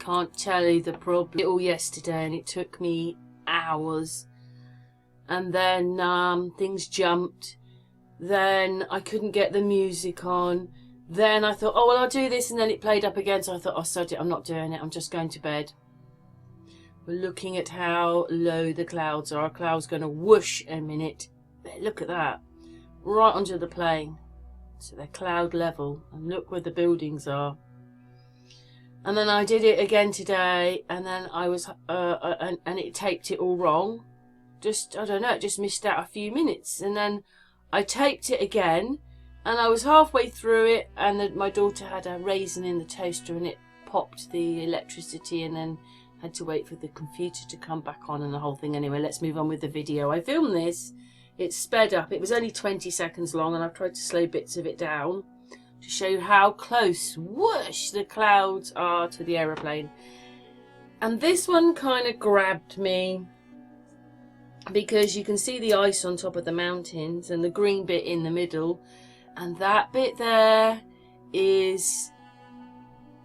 can't tell you the problem. All yesterday, and it took me hours. And then things jumped. Then I couldn't get the music on. Then I thought, oh, well, I'll do this. And then it played up again. So I thought, oh, sod it, I'm not doing it. I'm just going to bed. We're looking at how low the clouds are. Our cloud's going to whoosh in a minute. Look at that. Right onto the plane. So they're cloud level. And look where the buildings are. And then I did it again today. And then I was, and it taped it all wrong. Just, I don't know, it just missed out a few minutes. And then I taped it again. And I was halfway through it. And my daughter had a raisin in the toaster. And it popped the electricity. And then had to wait for the computer to come back on and the whole thing. Anyway, let's move on with the video. I filmed this. It's sped up. It was only 20 seconds long, and I've tried to slow bits of it down to show you how close, whoosh, the clouds are to the aeroplane. And this one kind of grabbed me because you can see the ice on top of the mountains and the green bit in the middle, and that bit there is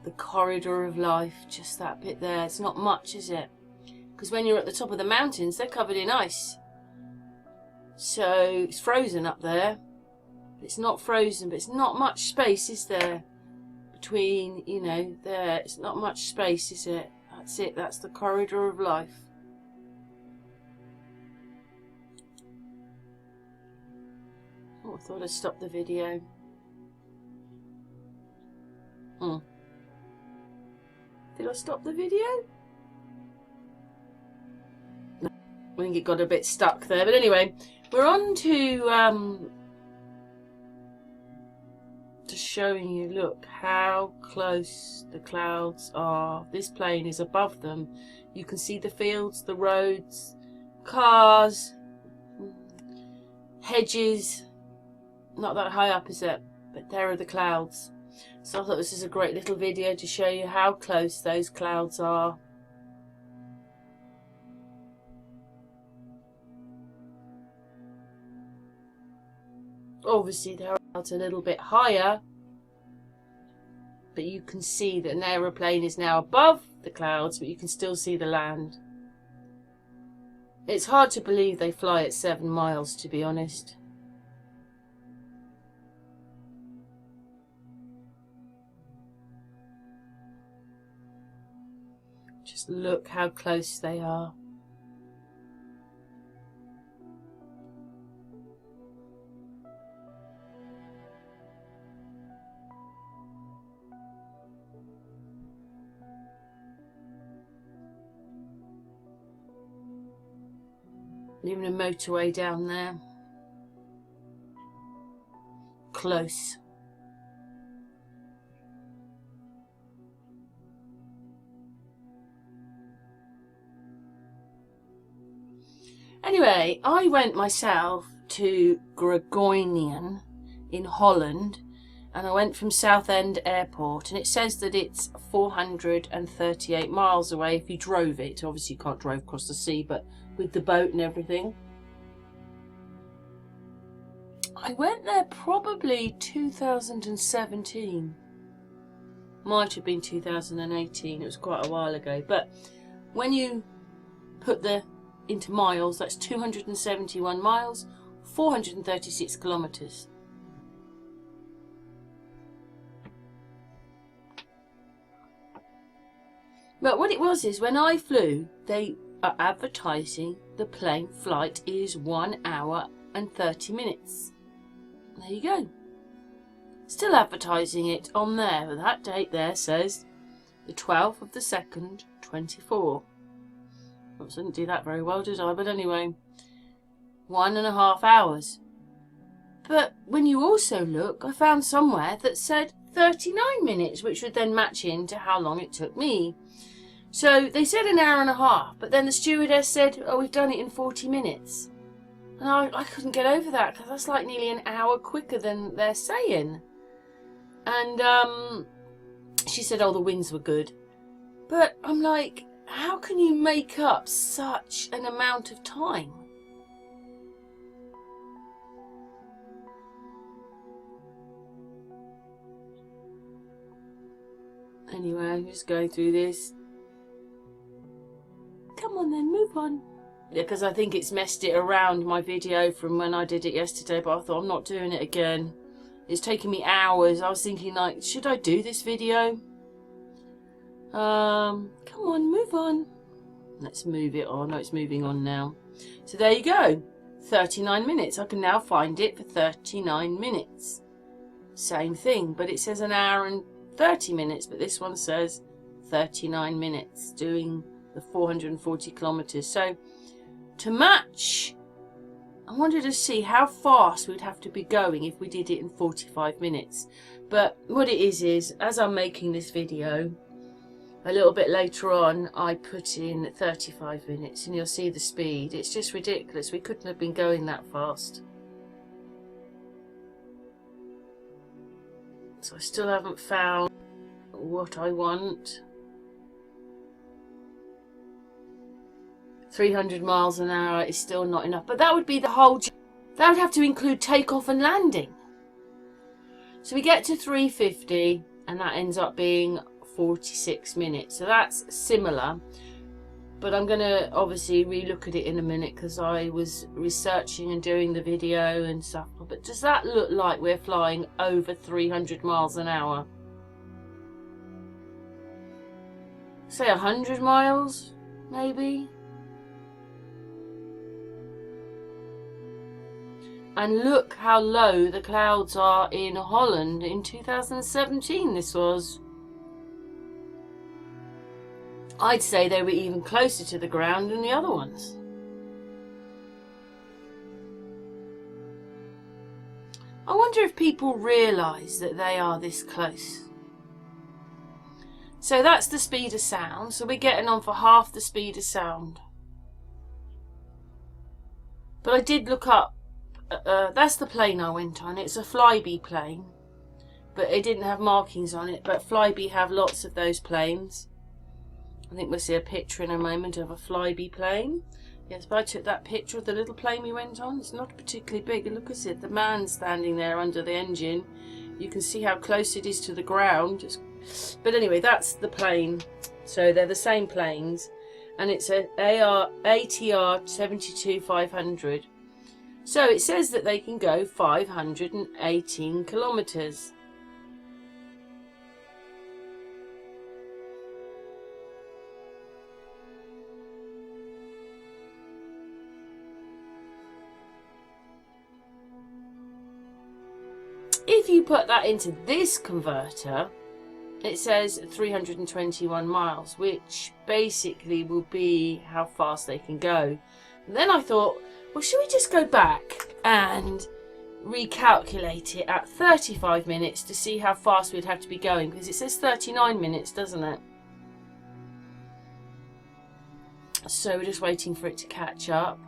the corridor of life, just that bit there. It's not much, is it? Because when you're at the top of the mountains, they're covered in ice. So it's frozen up there. It's not frozen, but it's not much space, is there? Between, you know, there. It's not much space, is it? That's it. That's the corridor of life. Oh, I thought I'd stop the video. Did I stop the video? No, I think it got a bit stuck there. But anyway, we're on to showing you, look, how close the clouds are. This plane is above them. You can see the fields, the roads, cars, hedges. Not that high up, is it? But there are the clouds. So I thought this is a great little video to show you how close those clouds are. Obviously they're out a little bit higher, but you can see that an aeroplane is now above the clouds, but you can still see the land. It's hard to believe they fly at 7 miles, to be honest. Just look how close they are. Even a motorway down there. Close. Anyway, I went myself to Groningen in Holland, and I went from Southend Airport, and it says that it's 438 miles away if you drove it. Obviously you can't drive across the sea, but with the boat and everything. I went there probably 2017. Might have been 2018, it was quite a while ago. But when you put the into miles, that's 271 miles, 436 kilometres. But what it was is, when I flew, they are advertising the plane flight is 1 hour and 30 minutes. There you go. Still advertising it on there, but that date there says the 12th of the 2nd, 24. I didn't do that very well, did I? But anyway, 1.5 hours. But when you also look, I found somewhere that said 39 minutes, which would then match into how long it took me. So they said 1.5 hours, but then the stewardess said, oh, we've done it in 40 minutes. And I couldn't get over that, because that's like nearly an hour quicker than they're saying. And she said, oh, the winds were good. But I'm like, how can you make up such an amount of time? Anyway, I'm just going through this. Come on then, move on. Yeah, because I think it's messed it around, my video from when I did it yesterday, but I thought I'm not doing it again. It's taken me hours. I was thinking, like, should I do this video? Come on, move on. Let's move it on. No, it's moving on now. So there you go. 39 minutes. I can now find it for 39 minutes. Same thing, but it says an hour and 30 minutes, but this one says 39 minutes doing the 440 kilometers. So to match, I wanted to see how fast we'd have to be going if we did it in 45 minutes. But what it is as I'm making this video, a little bit later on, I put in 35 minutes and you'll see the speed. It's just ridiculous. We couldn't have been going that fast. So I still haven't found what I want. 300 miles an hour is still not enough, but that would be the whole, that would have to include takeoff and landing. So we get to 350 and that ends up being 46 minutes. So that's similar, but I'm going to obviously relook at it in a minute because I was researching and doing the video and stuff. But does that look like we're flying over 300 miles an hour? Say 100 miles, maybe? And look how low the clouds are in Holland in 2017 this was. I'd say they were even closer to the ground than the other ones. I wonder if people realise that they are this close. So that's the speed of sound. So we're getting on for half the speed of sound. But I did look up. That's the plane I went on. It's a Flybe plane, but it didn't have markings on it. But Flybe have lots of those planes. I think we'll see a picture in a moment of a Flybe plane. Yes, but I took that picture of the little plane we went on. It's not particularly big. Look at it. The man standing there under the engine. You can see how close it is to the ground. But anyway, that's the plane. So they're the same planes, and it's a ATR 72-500. So it says that they can go 518 kilometers. If you put that into this converter, it says 321 miles, which basically will be how fast they can go. And then I thought, well, should we just go back and recalculate it at 35 minutes to see how fast we'd have to be going? Because it says 39 minutes, doesn't it? So we're just waiting for it to catch up.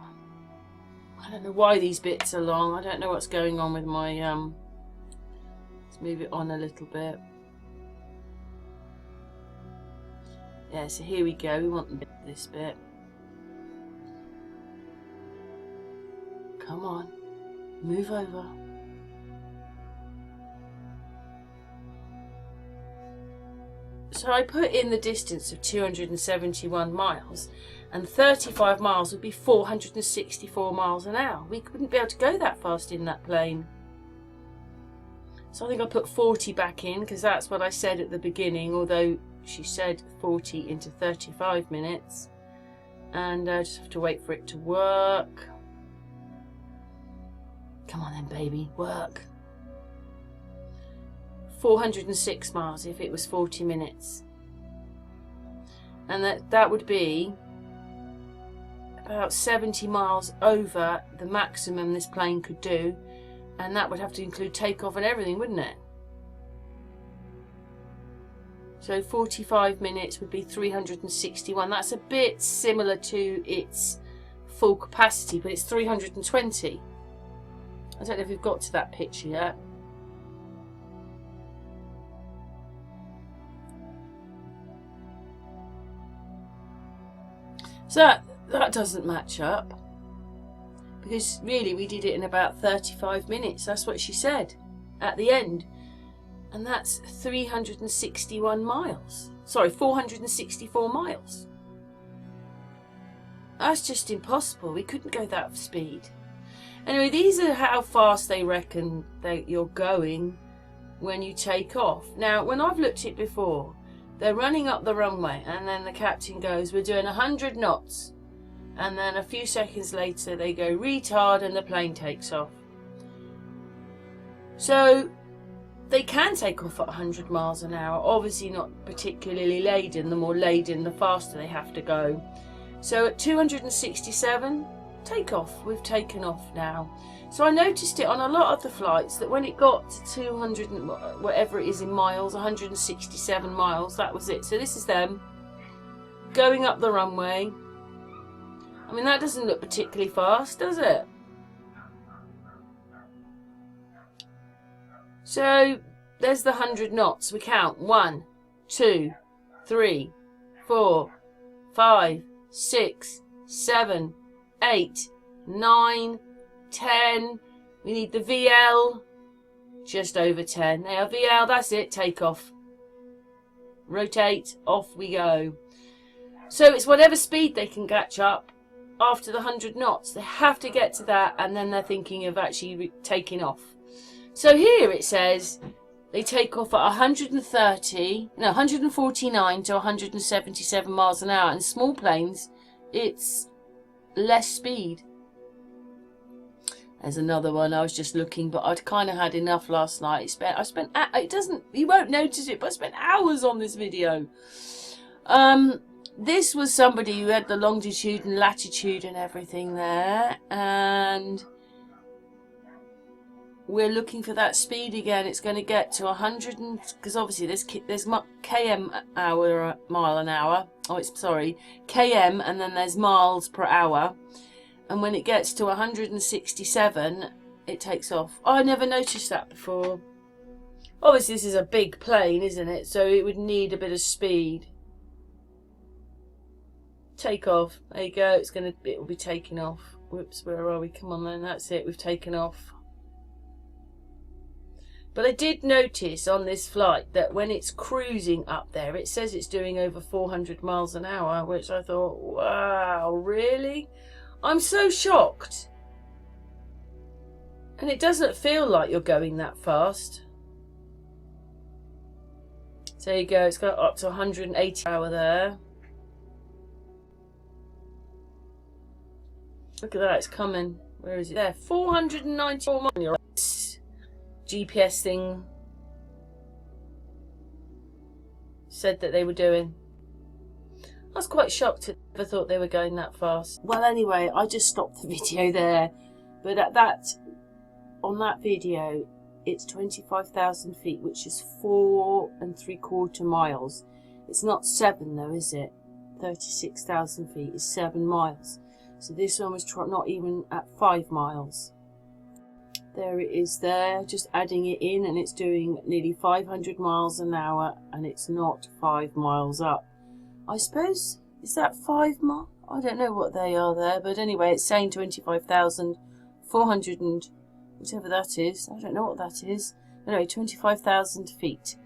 I don't know why these bits are long. I don't know what's going on with my... Let's move it on a little bit. Yeah, so here we go. We want this bit. Come on, move over. So I put in the distance of 271 miles, and 35 miles would be 464 miles an hour. We couldn't be able to go that fast in that plane. So I think I put 40 back in because that's what I said at the beginning, although she said 40 into 35 minutes. And I just have to wait for it to work. Come on then, baby, work. 406 miles if it was 40 minutes. And that would be about 70 miles over the maximum this plane could do. And that would have to include takeoff and everything, wouldn't it? So 45 minutes would be 361. That's a bit similar to its full capacity, but it's 320. I don't know if we've got to that picture yet. So that doesn't match up. Because really we did it in about 35 minutes. That's what she said at the end. And that's 361 miles. Sorry, 464 miles. That's just impossible. We couldn't go that speed. Anyway, these are how fast they reckon that you're going when you take off. Now, when I've looked at it before, they're running up the runway and then the captain goes, we're doing 100 knots. And then a few seconds later, they go retard and the plane takes off. So they can take off at 100 miles an hour. Obviously not particularly laden. The more laden, the faster they have to go. So at 267, take off. We've taken off now. So I noticed it on a lot of the flights that when it got to 200 and whatever it is in miles, 167 miles, that was it. So this is them going up the runway. I mean, that doesn't look particularly fast, does it? So there's the 100 knots. We count 1, 2, 3, 4, 5, 6, 7, 8, 9, 10. We need the VL. Just over 10. Now VL, that's it. Take off. Rotate. Off we go. So it's whatever speed they can catch up after the 100 knots. They have to get to that, and then they're thinking of actually taking off. So here it says they take off at 149 to 177 miles an hour. And small planes, it's less speed. There's another one. I was just looking, but I'd kind of had enough last night. You won't notice it, but I spent hours on this video. This was somebody who had the longitude and latitude and everything there, and we're looking for that speed again. It's going to get to 100, because obviously there's km mile an hour. Oh, it's sorry, km, and then there's miles per hour. And when it gets to 167, it takes off. Oh, I never noticed that before. Obviously, this is a big plane, isn't it? So it would need a bit of speed. Take off. There you go. It will be taking off. Whoops, where are we? Come on then. That's it. We've taken off. But I did notice on this flight that when it's cruising up there, it says it's doing over 400 miles an hour, which I thought, wow, really? I'm so shocked. And it doesn't feel like you're going that fast. So there you go. It's got up to 180 hour there. Look at that. It's coming. Where is it? There. 494 miles. GPS thing said that they were doing. I was quite shocked. I never thought they were going that fast. Well, anyway, I just stopped the video there. But on that video, it's 25,000 feet, which is 4 3/4 miles. It's not 7 though, is it? 36,000 feet is 7 miles. So this one was not even at 5 miles. There it is there, just adding it in, and it's doing nearly 500 miles an hour, and it's not 5 miles up. I suppose, is that 5 miles? I don't know what they are there, but anyway, it's saying 25,400 and whatever that is. I don't know what that is. Anyway, 25,000 feet.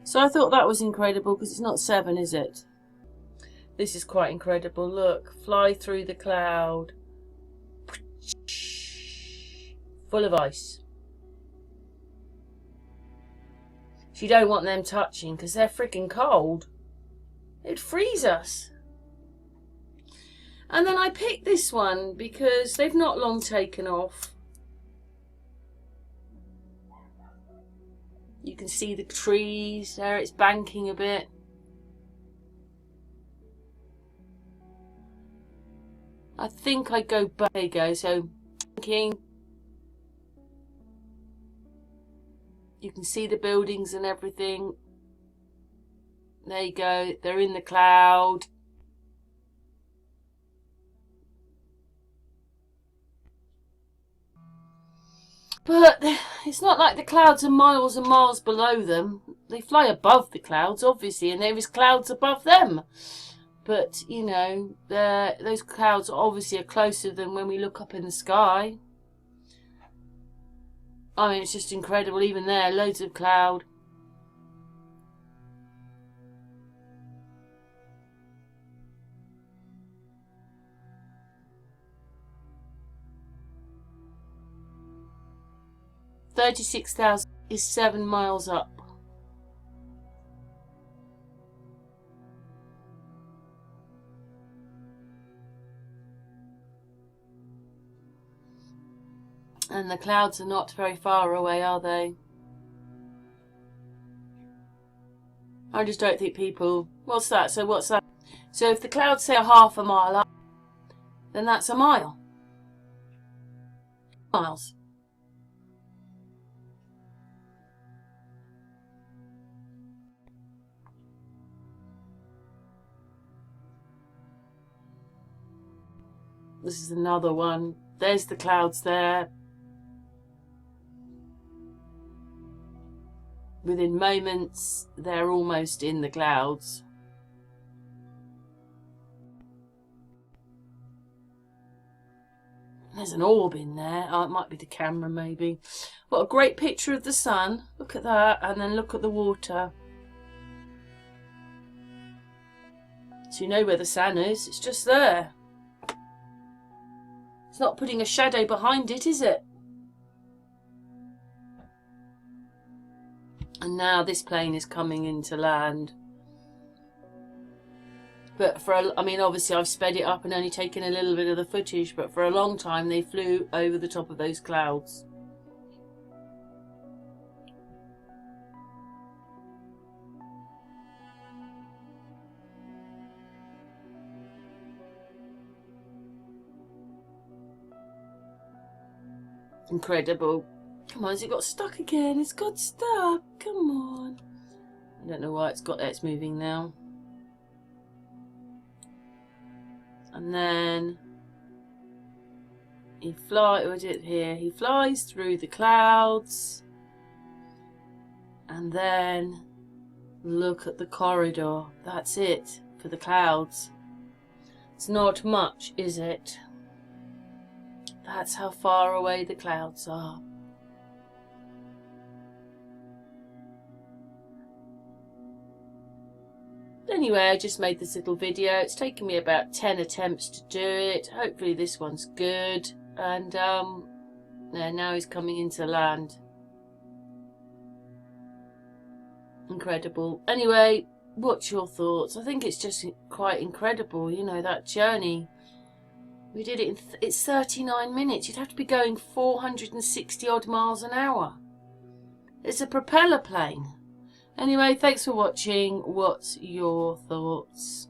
So I thought that was incredible, because it's not 7, is it? This is quite incredible. Look, fly through the cloud. Full of ice. You don't want them touching because they're freaking cold. It'd freeze us. And then I picked this one because they've not long taken off. You can see the trees there. It's banking a bit. I think I go back. There you go. So banking. You can see the buildings and everything. There you go. They're in the cloud. But it's not like the clouds are miles and miles below them. They fly above the clouds, obviously, and there is clouds above them. But, you know, those clouds obviously are closer than when we look up in the sky. I mean, it's just incredible. Even there, loads of cloud. 36,000 is 7 miles up. And the clouds are not very far away, are they? I just don't think people... What's that? So what's that? So if the clouds say a half a mile up, then that's a mile. Miles. This is another one. There's the clouds there. Within moments, they're almost in the clouds. There's an orb in there. Oh, it might be the camera, maybe. What a great picture of the sun. Look at that, and then look at the water. So you know where the sun is. It's just there. It's not putting a shadow behind it, is it? And now this plane is coming into land. But I mean, obviously I've sped it up and only taken a little bit of the footage, but for a long time they flew over the top of those clouds. Incredible. Come on, has it got stuck again? It's got stuck. Come on. I don't know why it's got there. It's moving now. And then he he flies through the clouds. And then look at the corridor. That's it for the clouds. It's not much, is it? That's how far away the clouds are. Anyway, I just made this little video. It's taken me about 10 attempts to do it. Hopefully this one's good. And yeah, now he's coming into land. Incredible. Anyway, what's your thoughts? I think it's just quite incredible, you know, that journey. We did it in it's 39 minutes. You'd have to be going 460 odd miles an hour. It's a propeller plane. Anyway, thanks for watching. What's your thoughts?